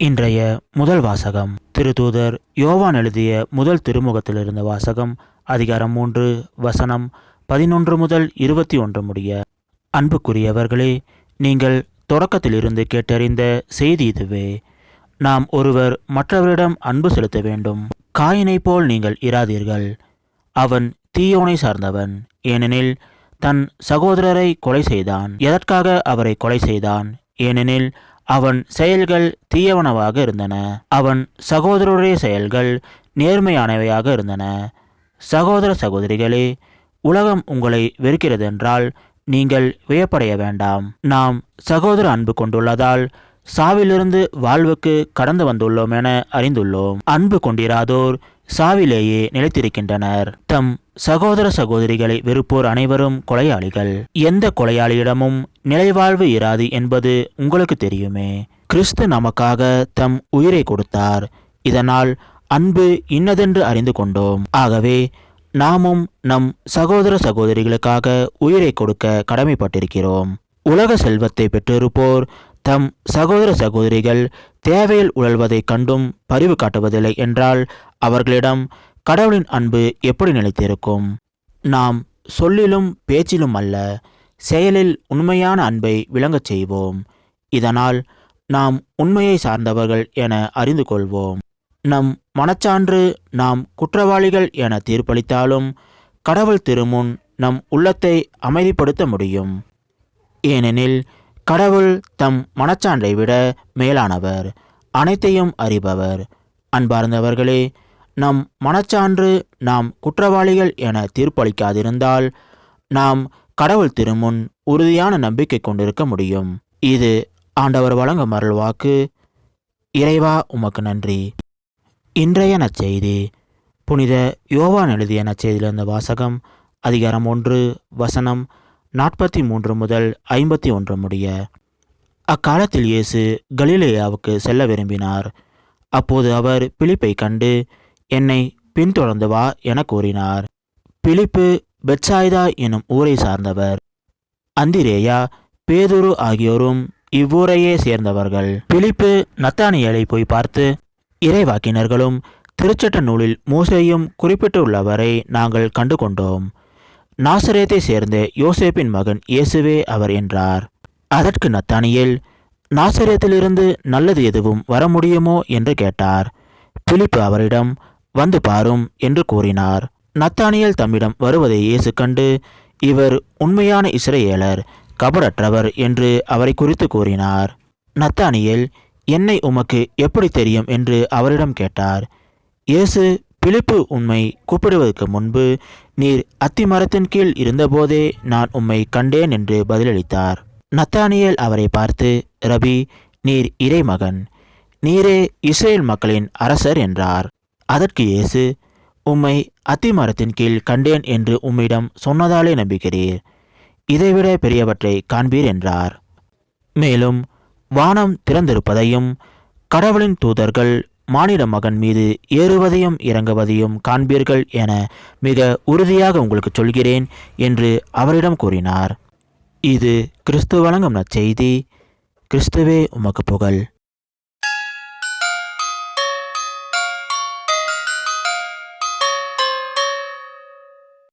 இன்றைய முதல் வாசகம் திருத்தூதர் யோவான் எழுதிய முதல் திருமுகத்தில் இருந்த வாசகம், அதிகாரம் 3, வசனம் 11 முதல் 21 முடிய. அன்புக்குரியவர்களே, நீங்கள் தொடக்கத்திலிருந்து கேட்டறிந்த செய்தி இதுவே. நாம் ஒருவர் மற்றவரிடம் அன்பு செலுத்த வேண்டும். காயினைப் போல் நீங்கள் இராதீர்கள். அவன் தீயோனை சார்ந்தவன், ஏனெனில் தன் சகோதரரை கொலை செய்தான். எதற்காக அவரை கொலை செய்தான்? ஏனெனில் அவன் செயல்கள் தீயவனவாக இருந்தன. அவன் சகோதரருடைய செயல்கள் நேர்மையானவையாக இருந்தன. சகோதர சகோதரிகளே, உலகம் உங்களை வெறுக்கிறதென்றால் நீங்கள் வியப்படைய வேண்டாம். நாம் சகோதர அன்பு கொண்டுள்ளதால் சாவிலிருந்து வாழ்வுக்கு கடந்து வந்துள்ளோம் என அறிந்துள்ளோம். அன்பு கொண்டிராதோர் சாவிலேயே நிலைத்திருக்கின்றனர். தம் சகோதர சகோதரிகளை வெறுப்போர் அனைவரும் கொலையாளிகள். எந்த கொலையாளியிடமும் நிலைவாழ்வு இராது என்பது உங்களுக்கு தெரியுமே. கிறிஸ்து நமக்காக தம் உயிரை கொடுத்தார். இதனால் அன்பு இன்னதென்று அறிந்து கொண்டோம். ஆகவே நாமும் நம் சகோதர சகோதரிகளுக்காக உயிரை கொடுக்க கடமைப்பட்டிருக்கிறோம். உலக செல்வத்தை பெற்றிருப்போர் தம் சகோதர சகோதரிகள் தேவையில் உழல்வதைக் கண்டும் பரிவு காட்டுவதில்லை என்றால் அவர்களிடம் கடவுளின் அன்பு எப்படி நிலைத்திருக்கும்? நாம் சொல்லிலும் பேச்சிலும் அல்ல, செயலில் உண்மையான அன்பை விளங்கச் செய்வோம். இதனால் நாம் உண்மையை சார்ந்தவர்கள் என அறிந்து கொள்வோம். நம் மனச்சான்று நாம் குற்றவாளிகள் என தீர்ப்பளித்தாலும் கடவுள் திருமுன் நம் உள்ளத்தை அமைதிப்படுத்த முடியும். ஏனெனில் கடவுள் தம் மனச்சான்றை விட மேலானவர், அனைத்தையும் அறிபவர். அன்பார்ந்தவர்களே, நம் மனச்சான்று நாம் குற்றவாளிகள் என தீர்ப்பளிக்காதிருந்தால் நாம் கடவுள் திருமுன் உறுதியான நம்பிக்கை கொண்டிருக்க முடியும். இது ஆண்டவர் வழங்கும் அருள்வாக்கு. இறைவா, உமக்கு நன்றி. இன்றைய நற்செய்தி புனித யோவான் எழுதிய நற்செய்தியிலிருந்த வாசகம், அதிகாரம் 1, வசனம் 43 முதல் 51 முடிய. அக்காலத்தில் இயேசு கலிலேயாவுக்கு செல்ல விரும்பினார். அப்போது அவர் பிலிப்பை கண்டு, என்னை பின்தொடர்ந்து வா என கூறினார். பிலிப்பு பெத்சாய்தா எனும் ஊரை சார்ந்தவர். அந்திரேயா, பேதுரு ஆகியோரும் இவ்வூரையே சேர்ந்தவர்கள். பிலிப்பு நத்தானியேலை போய் பார்த்து, இறைவாக்கினர்களும் திருச்சட்ட நூலில் மோசேயும் குறிப்பிட்டுள்ளவரை நாங்கள் கண்டு கொண்டோம். நாசரேத்தை சேர்ந்த யோசேப்பின் மகன் இயேசுவே அவர் என்றார். அதற்கு நத்தானியேல், நாசரேத்திலிருந்து நல்லது எதுவும் வர முடியுமோ என்று கேட்டார். பிலிப்பு அவரிடம், வந்து பாரும் என்று கூறினார். நத்தானியேல் தம்மிடம் வருவதை இயேசு கண்டு, இவர் உண்மையான இஸ்ரவேலர், கபடற்றவர் என்று அவரை குறித்து கூறினார். நத்தானியேல், என்னை உமக்கு எப்படி தெரியும் என்று அவரிடம் கேட்டார். இயேசு, பிலிப்பு உம்மை கூப்பிடுவதற்கு முன்பு நீர் அத்திமரத்தின் கீழ் இருந்தபோதே நான் உம்மை கண்டேன் என்று பதிலளித்தார். நத்தானியேல் அவரை பார்த்து, ரபி, நீர் இறைமகன், நீரே இஸ்ரேல் மக்களின் அரசர் என்றார். அதற்கு இயேசு, உம்மை அத்திமரத்தின் கீழ் கண்டேன் என்று உம்மிடம் சொன்னதாலே நம்புகிறீர். இதைவிட பெரியவற்றை காண்பீர் என்றார். மேலும் வானம் திறந்திருப்பதையும் கடவுளின் தூதர்கள் மானிட மகன் மீது ஏறுவதையும் இறங்குவதையும் காண்பீர்கள் என மிக உறுதியாக உங்களுக்கு சொல்கிறேன் என்று அவரிடம் கூறினார். இது கிறிஸ்து வழங்கும் நற்செய்தி. கிறிஸ்துவே உமக்கு புகழ்.